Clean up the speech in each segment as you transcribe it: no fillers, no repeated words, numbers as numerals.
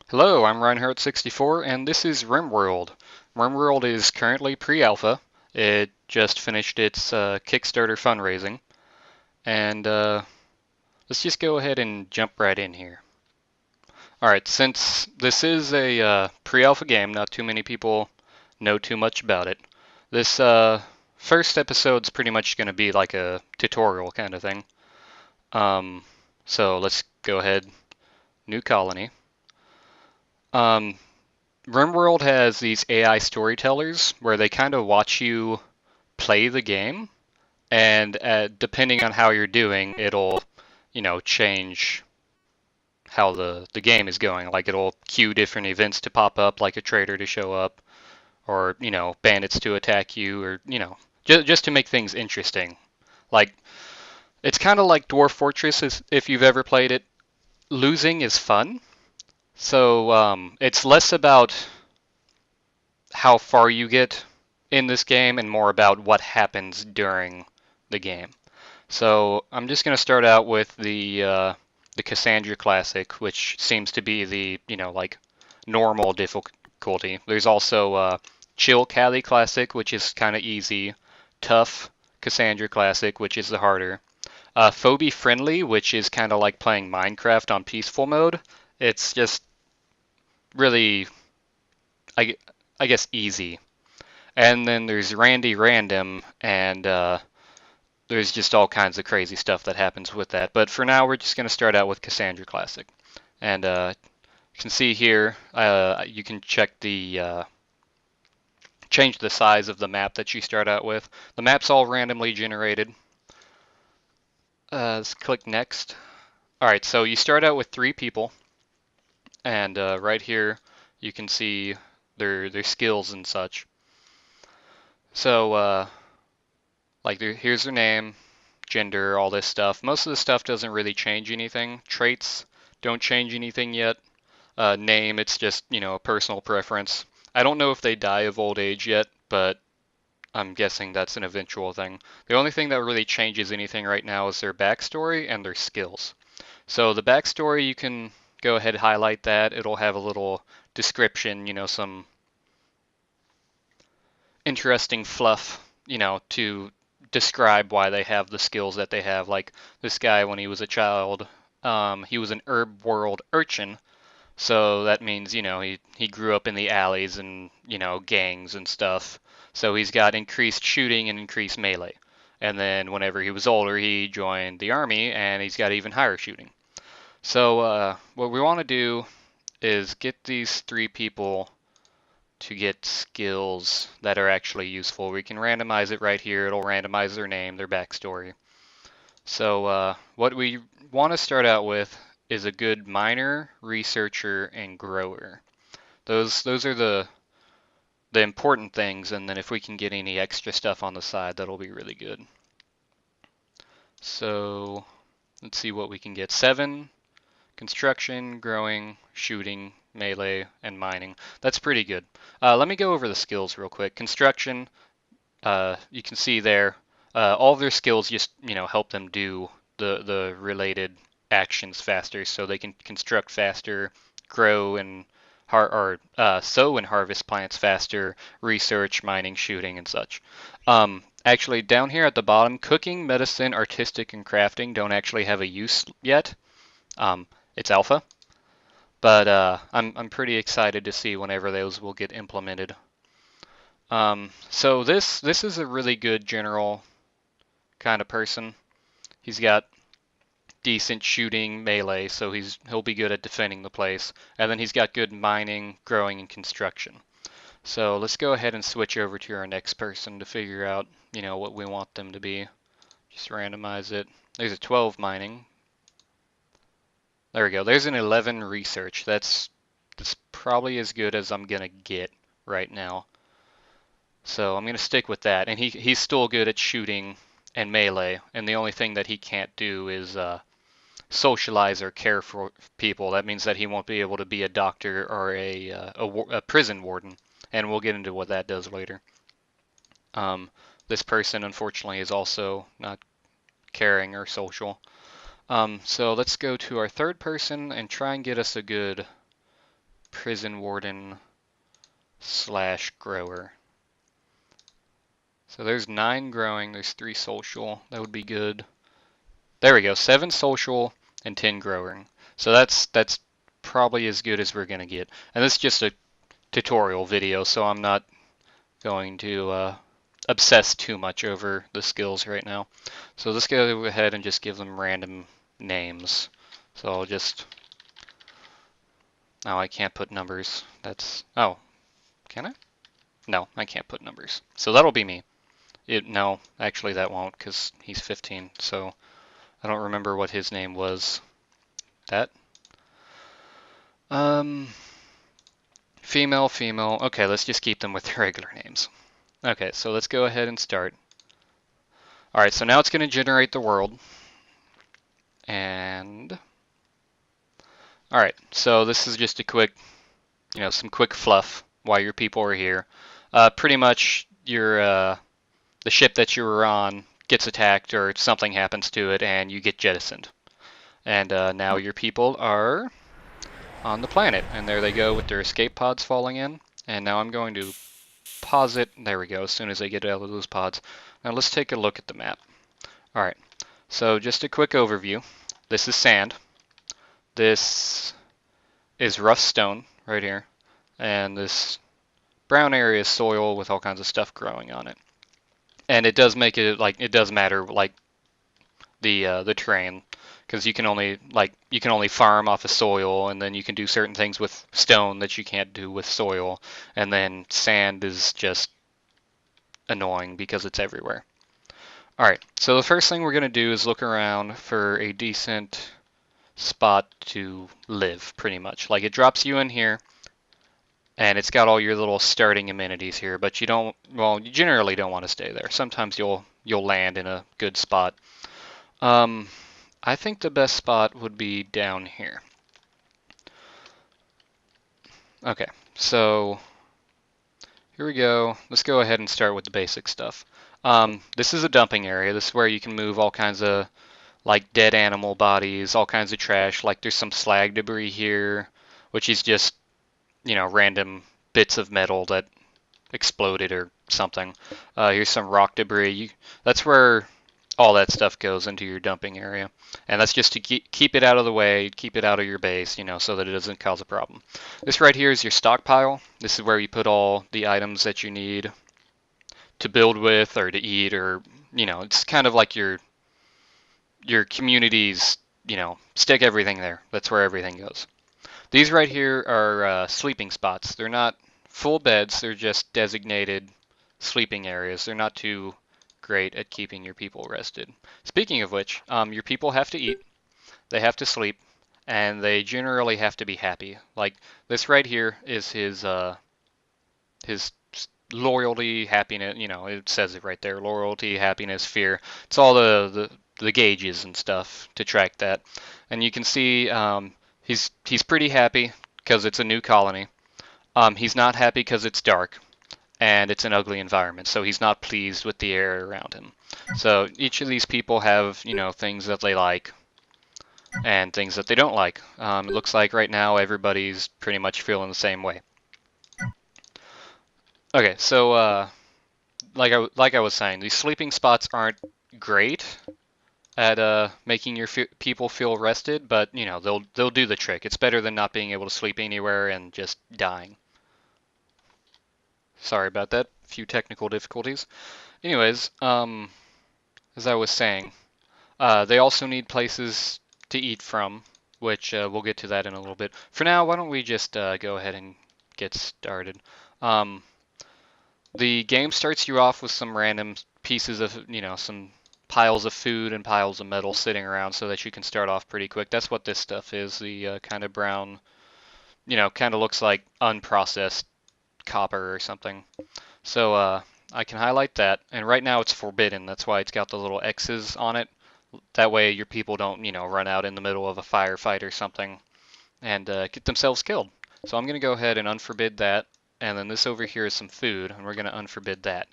Hello, I'm Reinhardt64, and this is RimWorld. RimWorld is currently pre-alpha. It just finished its Kickstarter fundraising, and let's just go ahead and jump right in here. Alright, since this is a pre-alpha game, not too many people know too much about it. This first episode's pretty much going to be like a tutorial kind of thing. Um, so let's go ahead, new colony. Um, RimWorld has these AI storytellers where they kind of watch you play the game, and depending on how you're doing, it'll, change how the game is going. Like it'll cue different events to pop up, like a traitor to show up, or bandits to attack you, or just to make things interesting. Like it's kind of like Dwarf Fortress, if you've ever played it. Losing is fun, so it's less about how far you get in this game and more about what happens during the game. So I'm just going to start out with the Cassandra Classic, which seems to be the like normal difficulty. There's also Chill Cali Classic, which is kind of easy. Tough Cassandra Classic, which is the harder. Phobie Friendly, which is kind of like playing Minecraft on peaceful mode. It's just really, I, I guess, easy. And then there's Randy Random, and there's just all kinds of crazy stuff that happens with that. But for now, we're just going to start out with Cassandra Classic. And you can see here, you can check change the size of the map that you start out with. The map's all randomly generated. Let's click next. All right, so you start out with 3 people, and right here you can see their skills and such. So like here's their name, gender, all this stuff. Most of the stuff doesn't really change anything. Traits don't change anything yet. Name, it's just, a personal preference. I don't know if they die of old age yet, but I'm guessing that's an eventual thing. The only thing that really changes anything right now is their backstory and their skills. So the backstory, you can go ahead and highlight that. It'll have a little description, some interesting fluff, to describe why they have the skills that they have. Like this guy, when he was a child, he was an RimWorld urchin. So that means, he grew up in the alleys and, gangs and stuff. So he's got increased shooting and increased melee. And then whenever he was older, he joined the army and he's got even higher shooting. So what we want to do is get these 3 people to get skills that are actually useful. We can randomize it right here. It'll randomize their name, their backstory. So what we want to start out with is a good miner, researcher, and grower. Those are the important things, and then if we can get any extra stuff on the side, that'll be really good. So let's see what we can get. 7, construction, growing, shooting, melee, and mining. That's pretty good. Let me go over the skills real quick. Construction, you can see there, all of their skills just help them do the related actions faster, so they can construct faster, grow and sow and harvest plants faster, research, mining, shooting, and such. Actually, down here at the bottom, cooking, medicine, artistic, and crafting don't actually have a use yet. It's alpha, but I'm pretty excited to see whenever those will get implemented. So this is a really good general kind of person. He's got decent shooting melee, so he'll be good at defending the place. And then he's got good mining, growing, and construction. So let's go ahead and switch over to our next person to figure out, what we want them to be. Just randomize it. There's a 12 mining. There we go. There's an 11 research. That's probably as good as I'm gonna get right now. So I'm gonna stick with that. And he's still good at shooting and melee. And the only thing that he can't do is socialize or care for people. That means that he won't be able to be a doctor or a prison warden, and we'll get into what that does later. This person, unfortunately, is also not caring or social. So let's go to our third person and try and get us a good prison warden / grower. So there's 9 growing, there's 3 social. That would be good. There we go, 7 social and 10 growing. So that's probably as good as we're gonna get. And this is just a tutorial video, so I'm not going to obsess too much over the skills right now. So let's go ahead and just give them random names. So I'll just, oh, I can't put numbers. That's, oh, can I? No, I can't put numbers. So that'll be me. No, actually that won't, because he's 15, so I don't remember what his name was. That? Female, female. Okay, let's just keep them with their regular names. Okay, so let's go ahead and start. Alright, so now it's going to generate the world. And alright, so this is just a quick, some quick fluff while your people are here. Pretty much the ship that you were on gets attacked or something happens to it and you get jettisoned. And now your people are on the planet. And there they go with their escape pods falling in. And now I'm going to pause it. There we go, as soon as they get out of those pods. Now let's take a look at the map. Alright, so just a quick overview. This is sand. This is rough stone right here. And this brown area is soil with all kinds of stuff growing on it. And it does make it, like, it does matter, like, the terrain, because you can only farm off of soil, and then you can do certain things with stone that you can't do with soil, and then sand is just annoying because it's everywhere. Alright, so the first thing we're going to do is look around for a decent spot to live, pretty much. Like, it drops you in here, and it's got all your little starting amenities here, but you generally don't want to stay there. Sometimes you'll land in a good spot. I think the best spot would be down here. Okay, so here we go. Let's go ahead and start with the basic stuff. This is a dumping area. This is where you can move all kinds of, like, dead animal bodies, all kinds of trash. Like, there's some slag debris here, which is just, random bits of metal that exploded or something. Here's some rock debris. That's where all that stuff goes into your dumping area. And that's just to keep it out of the way, keep it out of your base, so that it doesn't cause a problem. This right here is your stockpile. This is where you put all the items that you need to build with or to eat, or, it's kind of like your community's, stick everything there. That's where everything goes. These right here are sleeping spots. They're not full beds, they're just designated sleeping areas. They're not too great at keeping your people rested. Speaking of which, your people have to eat, they have to sleep, and they generally have to be happy. Like, this right here is his loyalty, happiness, it says it right there, loyalty, happiness, fear. It's all the gauges and stuff to track that. And you can see he's pretty happy because it's a new colony. He's not happy because it's dark and it's an ugly environment, so he's not pleased with the air around him. So each of these people have, things that they like and things that they don't like. It looks like right now everybody's pretty much feeling the same way. Okay, so like I was saying, these sleeping spots aren't great at making your people feel rested, but they'll do the trick. It's better than not being able to sleep anywhere and just dying. Sorry about that. A few technical difficulties. Anyways, as I was saying, they also need places to eat from, which we'll get to that in a little bit. For now, why don't we just go ahead and get started. The game starts you off with some random pieces of, some piles of food and piles of metal sitting around so that you can start off pretty quick. That's what this stuff is, the kind of brown, kind of looks like unprocessed copper or something. So I can highlight that, and right now it's forbidden. That's why it's got the little X's on it. That way your people don't, run out in the middle of a firefight or something and get themselves killed. So I'm going to go ahead and unforbid that, and then this over here is some food, and we're going to unforbid that.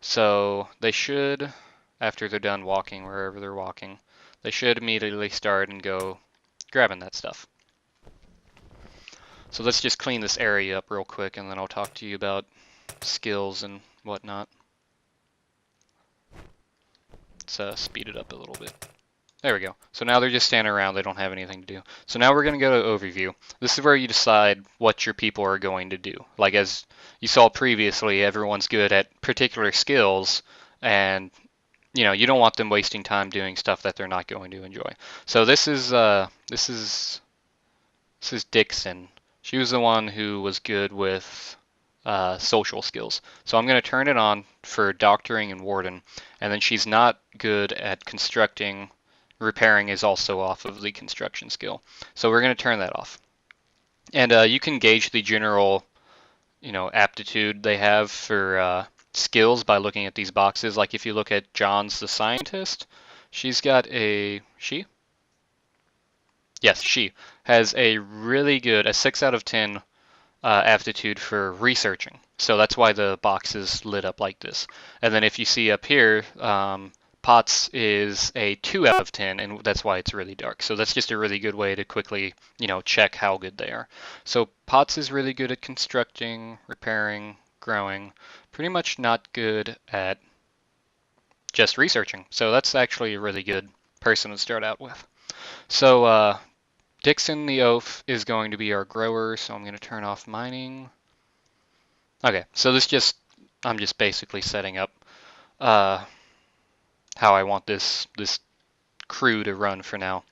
So they should, after they're done walking wherever they're walking, they should immediately start and go grabbing that stuff. So let's just clean this area up real quick, and then I'll talk to you about skills and whatnot. Let's speed it up a little bit. There we go. So now they're just standing around. They don't have anything to do. So now we're going to go to overview. This is where you decide what your people are going to do. Like as you saw previously, everyone's good at particular skills, and you don't want them wasting time doing stuff that they're not going to enjoy. So this is Dixon. She was the one who was good with social skills. So I'm going to turn it on for doctoring and warden, and then she's not good at constructing. Repairing is also off of the construction skill. So we're going to turn that off. And you can gauge the general, aptitude they have for skills by looking at these boxes. Like if you look at John's the scientist, she's got she? Yes, she has a 6 out of 10 aptitude for researching. So that's why the box is lit up like this. And then if you see up here, Potts is a 2 out of 10, and that's why it's really dark. So that's just a really good way to quickly, check how good they are. So Potts is really good at constructing, repairing, growing, pretty much not good at just researching. So that's actually a really good person to start out with. So Dixon the Oaf is going to be our grower, so I'm going to turn off mining. Okay, so I'm just basically setting up how I want this crew to run for now.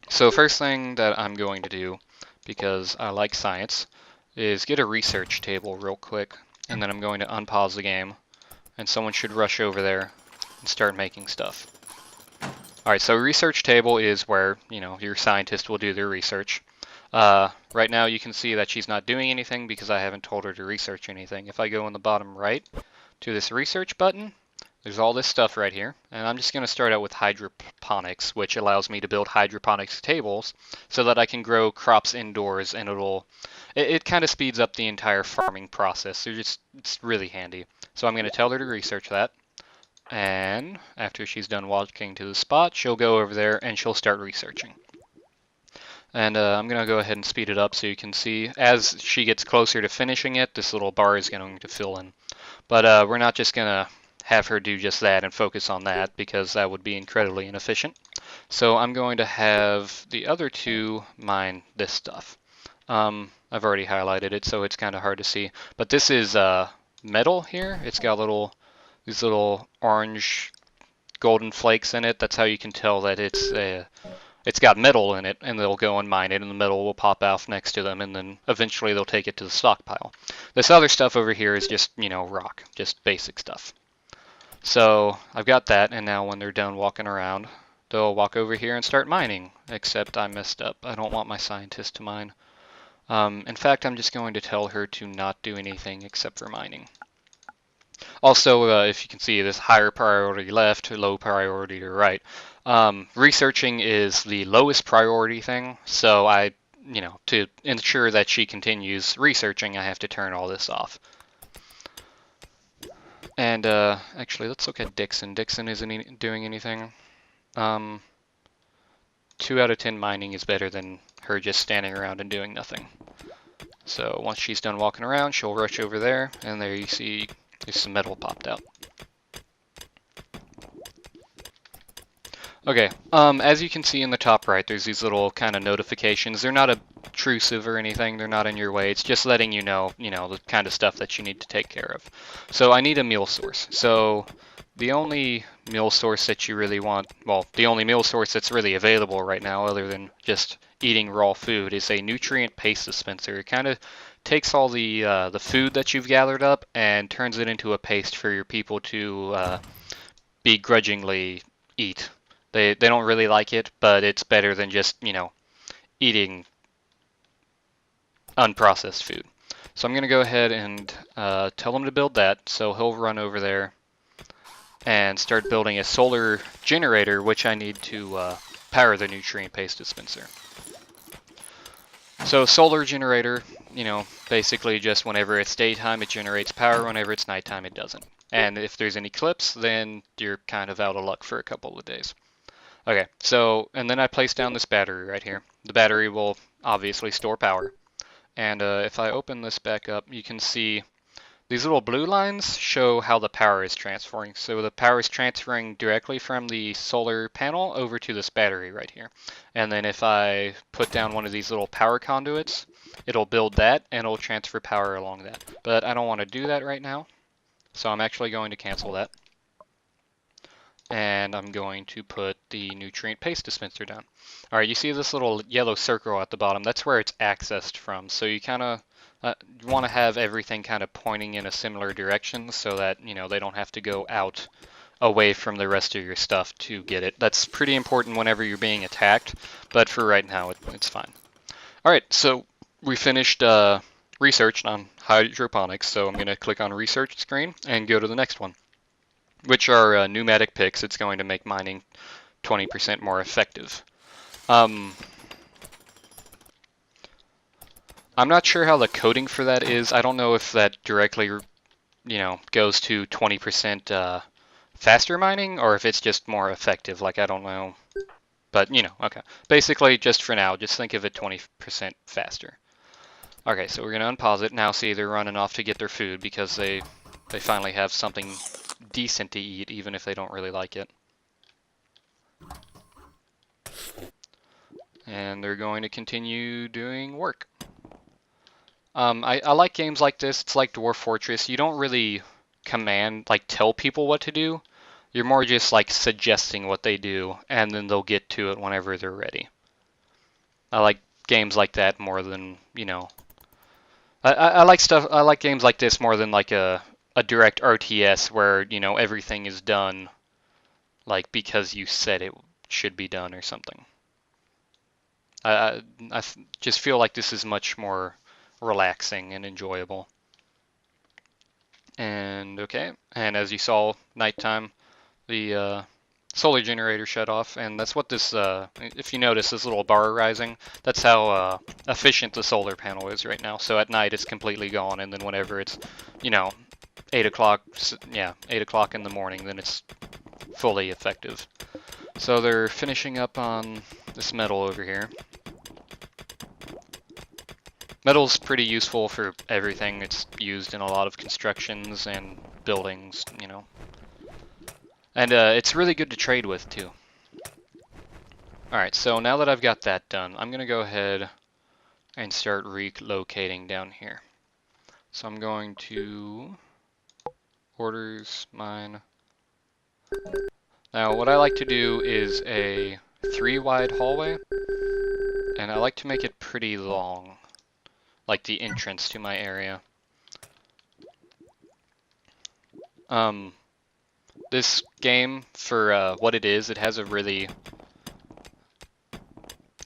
So first thing that I'm going to do, because I like science, is get a research table real quick, and then I'm going to unpause the game, and someone should rush over there and start making stuff. Alright, so research table is where, your scientist will do their research. Right now you can see that she's not doing anything because I haven't told her to research anything. If I go in the bottom right to this research button, there's all this stuff right here, and I'm just going to start out with hydroponics, which allows me to build hydroponics tables so that I can grow crops indoors, and it kind of speeds up the entire farming process. It's really handy. So I'm going to tell her to research that. And after she's done walking to the spot, she'll go over there and she'll start researching. And I'm going to go ahead and speed it up so you can see as she gets closer to finishing it, this little bar is going to fill in. But we're not just going to have her do just that and focus on that because that would be incredibly inefficient. So I'm going to have the other two mine this stuff. I've already highlighted it, so it's kind of hard to see. But this is metal here. It's got these little orange golden flakes in it. That's how you can tell that it's got metal in it, and they'll go and mine it, and the metal will pop off next to them, and then eventually they'll take it to the stockpile. This other stuff over here is just, rock, just basic stuff. So I've got that, and now when they're done walking around, they'll walk over here and start mining, except I messed up. I don't want my scientist to mine. In fact, I'm just going to tell her to not do anything except for mining. Also, if you can see, this higher priority left, low priority to right. Researching is the lowest priority thing, so to ensure that she continues researching, I have to turn all this off. And actually, let's look at Dixon. Dixon isn't doing anything. 2 out of 10 mining is better than her just standing around and doing nothing. So once she's done walking around, she'll rush over there, and there you see there's some metal popped out. Okay, as you can see in the top right, there's these little kind of notifications. They're not obtrusive or anything, they're not in your way. It's just letting you know, the kind of stuff that you need to take care of. So I need a meal source. So the only meal source that you really want, well, the only meal source that's really available right now other than just eating raw food is a nutrient paste dispenser. It kind of takes all the food that you've gathered up and turns it into a paste for your people to begrudgingly eat. They don't really like it, but it's better than just, eating unprocessed food. So I'm going to go ahead and tell him to build that. So he'll run over there and start building a solar generator, which I need to power the nutrient paste dispenser. So solar generator, basically just whenever it's daytime it generates power, whenever it's nighttime it doesn't. And if there's any eclipse, then you're kind of out of luck for a couple of days. Okay, so, and then I place down this battery right here. The battery will obviously store power. And if I open this back up, you can see these little blue lines show how the power is transferring. So the power is transferring directly from the solar panel over to this battery right here. And then if I put down one of these little power conduits, it'll build that and it'll transfer power along that. But I don't want to do that right now, so I'm actually going to cancel that. And I'm going to put the nutrient paste dispenser down. All right, you see this little yellow circle at the bottom? That's where it's accessed from. So you kind of want to have everything kind of pointing in a similar direction so that, you know, they don't have to go out away from the rest of your stuff to get it. That's pretty important whenever you're being attacked, but for right now, it's fine. All right, so we finished research on hydroponics, so I'm going to click on research screen and go to the next one, which are pneumatic picks. It's going to make mining 20% more effective. I'm not sure how the coding for that is. I don't know if that directly, you know, goes to 20% faster mining or if it's just more effective. Like, I don't know. But, you know, okay. Basically, just for now, just think of it 20% faster. Okay, so we're going to unpause it. Now see, they're running off to get their food because they finally have something decent to eat, even if they don't really like it. And they're going to continue doing work. I like games like this. It's like Dwarf Fortress. You don't really tell people what to do. You're more just like suggesting what they do, and then they'll get to it whenever they're ready. I like games like that more than, you know, I like games like this more than like a direct RTS where, you know, everything is done like because you said it should be done or something. I just feel like this is much more relaxing and enjoyable. And okay, and as you saw, nighttime, the solar generator shut off, and that's what this, if you notice this little bar rising, that's how efficient the solar panel is right now. So at night it's completely gone, and then whenever it's, you know, 8 o'clock, yeah, 8 o'clock in the morning, then it's fully effective. So they're finishing up on this metal over here. Metal's pretty useful for everything. It's used in a lot of constructions and buildings, you know. And it's really good to trade with, too. Alright, so now that I've got that done, I'm going to go ahead and start relocating down here. So I'm going to orders, mine. Now, what I like to do is a 3-wide hallway, and I like to make it pretty long, like the entrance to my area. This game, for what it is, it has a really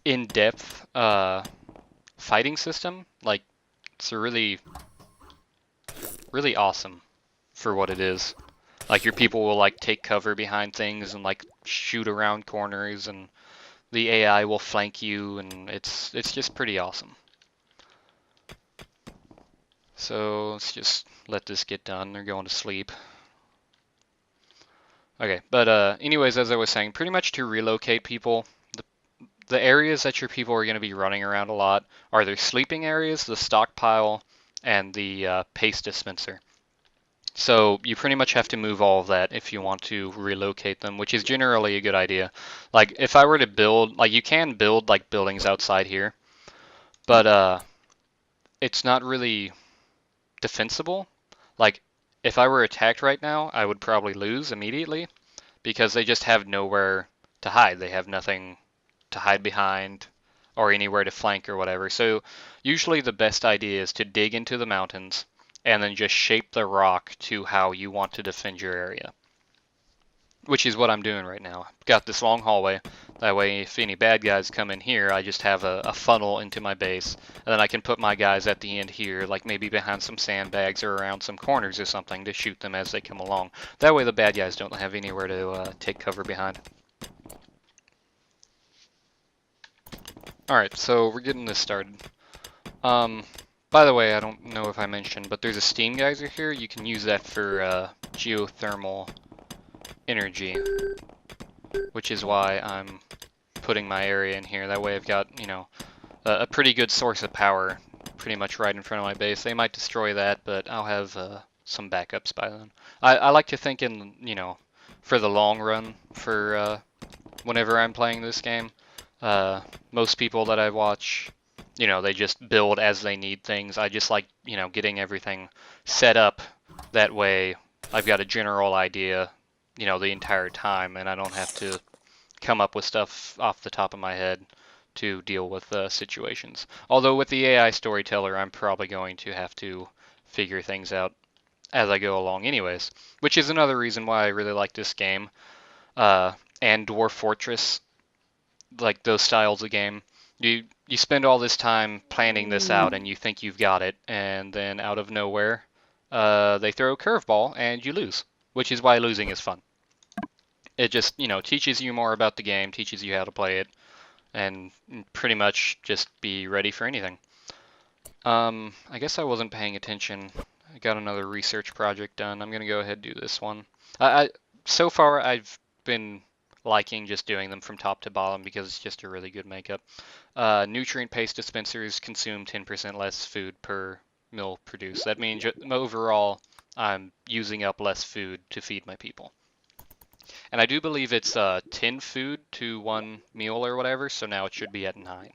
in-depth fighting system. Like, it's a really awesome for what it is. Like, your people will like take cover behind things and like shoot around corners, and the AI will flank you, and it's just pretty awesome. So let's just let this get done. They're going to sleep. Okay, but anyways, as I was saying, pretty much to relocate people, the areas that your people are going to be running around a lot are their sleeping areas, the stockpile, and the paste dispenser. So you pretty much have to move all of that if you want to relocate them, which is generally a good idea. Like, if I were to build, like, you can build like buildings outside here, but it's not really defensible. Like, if I were attacked right now, I would probably lose immediately because they just have nowhere to hide. They have nothing to hide behind or anywhere to flank or whatever. So usually the best idea is to dig into the mountains and then just shape the rock to how you want to defend your area, which is what I'm doing right now. I've got this long hallway. That way, if any bad guys come in here, I just have a funnel into my base, and then I can put my guys at the end here, like maybe behind some sandbags or around some corners or something, to shoot them as they come along. That way the bad guys don't have anywhere to take cover behind. Alright, so we're getting this started. By the way, I don't know if I mentioned, but there's a steam geyser here. You can use that for geothermal energy, which is why I'm putting my area in here. That way I've got, you know, a pretty good source of power pretty much right in front of my base. They might destroy that, but I'll have some backups by then. I like to think in, for the long run, for whenever I'm playing this game. Most people that I watch, they just build as they need things. I just like, getting everything set up that way. I've got a general idea, the entire time, and I don't have to come up with stuff off the top of my head to deal with situations. Although with the AI storyteller, I'm probably going to have to figure things out as I go along anyways, which is another reason why I really like this game. And Dwarf Fortress, like those styles of game. You spend all this time planning this out and you think you've got it, and then out of nowhere, they throw a curveball and you lose, which is why losing is fun. It just, teaches you more about the game, teaches you how to play it, and pretty much just be ready for anything. I guess I wasn't paying attention. I got another research project done. I'm gonna go ahead and do this one. So far I've been liking just doing them from top to bottom because it's just a really good makeup. Nutrient paste dispensers consume 10% less food per meal produced. That means overall I'm using up less food to feed my people. And I do believe it's 10 food to 1 meal or whatever, so now it should be at 9.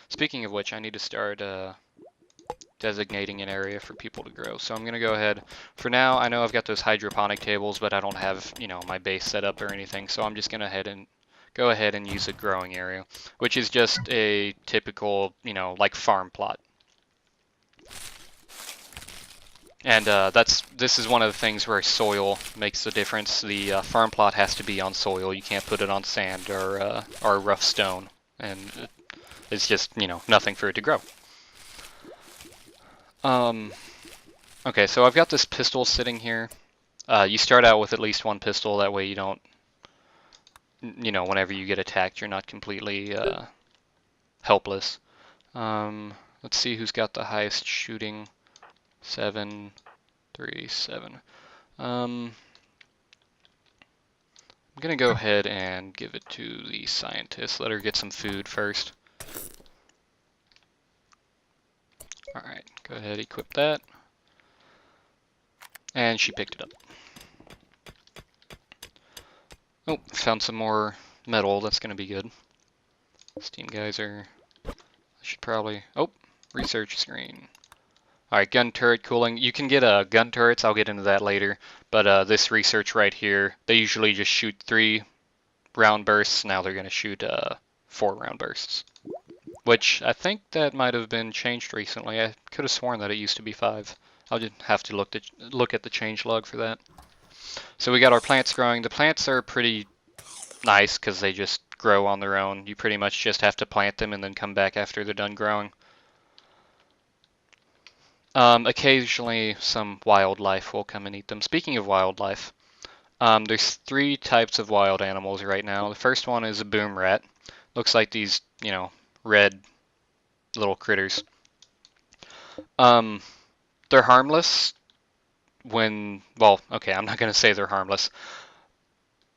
Speaking of which, I need to start designating an area for people to grow. So I'm going to go ahead. For now, I know I've got those hydroponic tables, but I don't have, my base set up or anything, so I'm just going to go ahead and use a growing area, which is just a typical, like farm plot. And this is one of the things where soil makes the difference. The farm plot has to be on soil. You can't put it on sand or rough stone, and it's just nothing for it to grow. Okay, so I've got this pistol sitting here. You start out with at least one pistol. That way you don't, whenever you get attacked, you're not completely helpless. Let's see who's got the highest shooting. 7, 3, 7. I'm gonna go ahead and give it to the scientist. Let her get some food first. Alright, go ahead, equip that. And she picked it up. Oh, found some more metal. That's gonna be good. Steam geyser. I should probably... Oh, research screen. Alright, gun turret cooling. You can get gun turrets, I'll get into that later. But this research right here, they usually just shoot 3 round bursts. Now they're going to shoot 4 round bursts. Which I think that might have been changed recently. I could have sworn that it used to be 5. I'll just have to look at the change log for that. So we got our plants growing. The plants are pretty nice because they just grow on their own. You pretty much just have to plant them and then come back after they're done growing. Occasionally, some wildlife will come and eat them. Speaking of wildlife, there's 3 types of wild animals right now. The first one is a boom rat. Looks like these, red little critters. They're harmless well, okay, I'm not going to say they're harmless.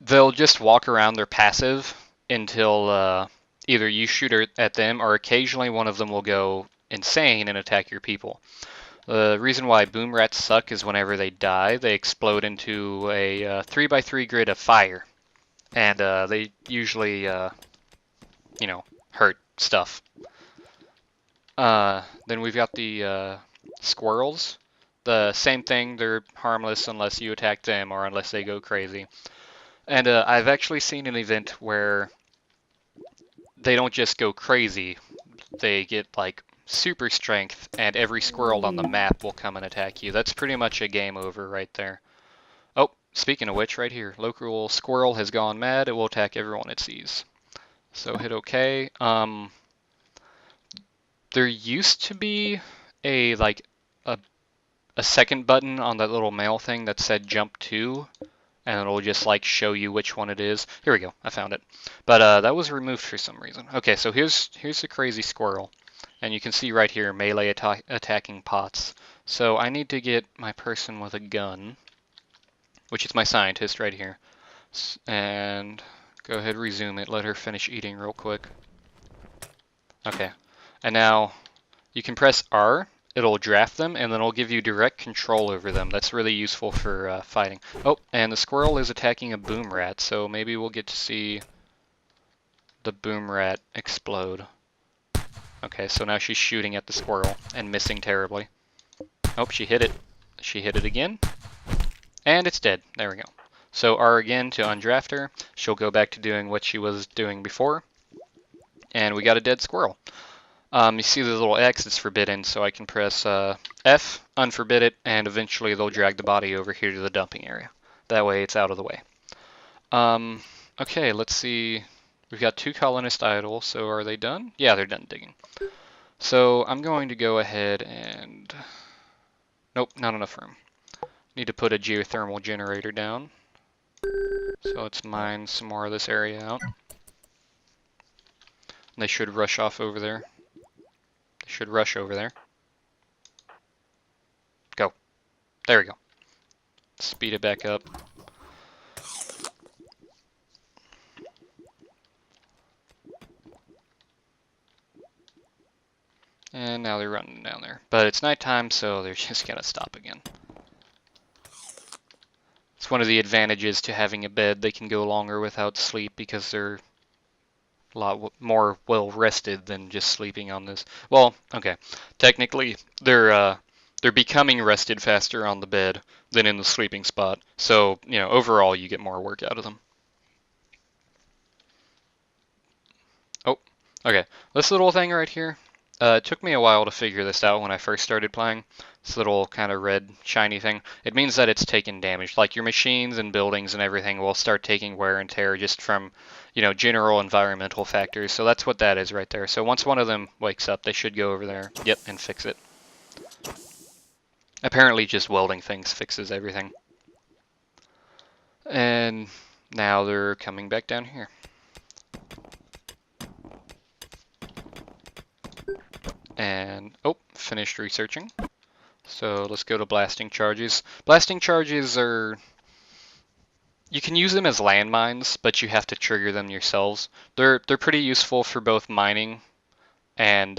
They'll just walk around, they're passive until either you shoot at them or occasionally one of them will go insane and attack your people. The reason why boom rats suck is whenever they die, they explode into a 3x3 grid of fire. And they usually, hurt stuff. Then we've got the squirrels. The same thing, they're harmless unless you attack them or unless they go crazy. And I've actually seen an event where they don't just go crazy, they get like super strength, and every squirrel on the map will come and attack you. That's pretty much a game over right there. Oh, speaking of which, right here, local squirrel has gone mad. It will attack everyone it sees. So hit OK. There used to be a second button on that little mail thing that said jump to, and it'll just like show you which one it is. Here we go, I found it. But that was removed for some reason. Okay, so here's the crazy squirrel. And you can see right here, melee attacking pots. So I need to get my person with a gun, which is my scientist right here. And go ahead, resume it. Let her finish eating real quick. Okay. And now, You can press R, it'll draft them, and then it'll give you direct control over them. That's really useful for fighting. Oh, and the squirrel is attacking a boom rat, so maybe we'll get to see the boom rat explode. Okay, so now she's shooting at the squirrel and missing terribly. Oh, she hit it. She hit it again. And it's dead. There we go. So R again to undraft her. She'll go back to doing what she was doing before. And we got a dead squirrel. You see the little X, it's forbidden, so I can press F, unforbid it, and eventually they'll drag the body over here to the dumping area. That way it's out of the way. Okay, let's see. We've got 2 colonist idle, so are they done? Yeah, they're done digging. So I'm going to go ahead and... Nope, not enough room. Need to put a geothermal generator down. So let's mine some more of this area out. They should rush off over there. They should rush over there. Go. There we go. Speed it back up. And now they're running down there. But it's nighttime, so they're just gonna stop again. It's one of the advantages to having a bed. They can go longer without sleep because they're a lot more well rested than just sleeping on this. Well, okay. Technically, they're becoming rested faster on the bed than in the sleeping spot. So, you know, overall you get more work out of them. Oh, okay. This little thing right here, it took me a while to figure this out when I first started playing. This little kind of red shiny thing. It means that it's taken damage. Like your machines and buildings and everything will start taking wear and tear just from, you know, general environmental factors. So that's what that is right there. So once one of them wakes up, they should go over there, yep, and fix it. Apparently just welding things fixes everything. And now they're coming back down here. And, oh, finished researching. So let's go to blasting charges. Blasting charges are... You can use them as landmines, but you have to trigger them yourselves. They're pretty useful for both mining and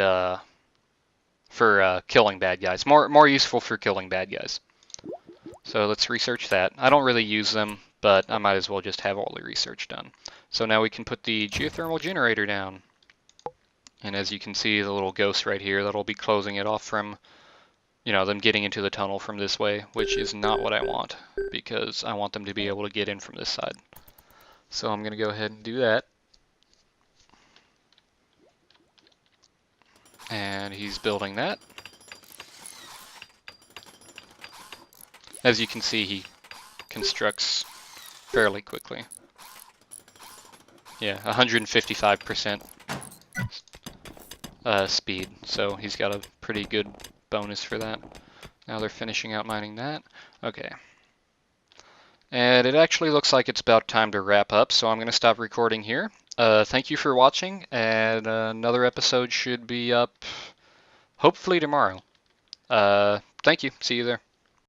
for killing bad guys. More useful for killing bad guys. So let's research that. I don't really use them, but I might as well just have all the research done. So now we can put the geothermal generator down. And as you can see, the little ghost right here, that'll be closing it off from, you know, them getting into the tunnel from this way, which is not what I want, because I want them to be able to get in from this side. So I'm going to go ahead and do that. And he's building that. As you can see, he constructs fairly quickly. Yeah, 155% speed, so he's got a pretty good bonus for that. Now they're finishing out mining that. Okay. And it actually looks like it's about time to wrap up, so I'm going to stop recording here. Thank you for watching, and another episode should be up hopefully tomorrow. Thank you. See you there.